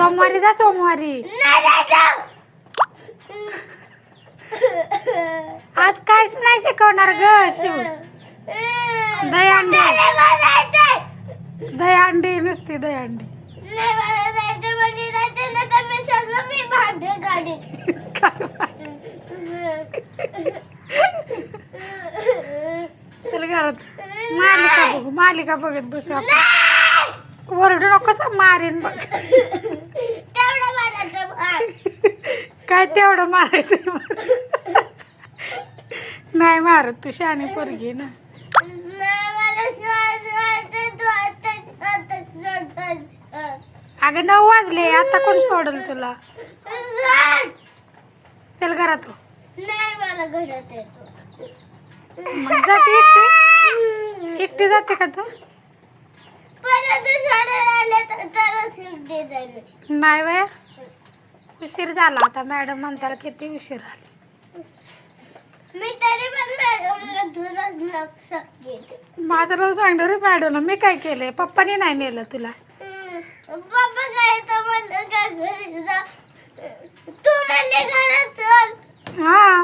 सोमवारी जा सोमवारी. आज काहीच नाही शिकवणार ग शिव. दहीहंडी दहीहंडी नुसती दहीहंडी. चल घरात मालिका बघू. मालिका बघत बसू आपण. ओरडू नको मारीन बघ. काय तेवढं मारायचं. नाही मारत तू शहाणी पोरगी ना. अगं 9 वाजले आता कोण सोडल तुला. चल घरात. मग जाते एकटी. एकटी जाते का तू. नाही वय उशीर झाला आता. मॅडम म्हणताला किती उशीर झाला. मी तरी पण मॅडमला दुधात लक्ष गेले. माझं नाव सांगणार रे मॅडमला. मी काय केलंय. पप्पानी नाही नेलं तुला. पप्पा काय तर म्हणलं का घरी जा. तू म्हणले घरात चल. हा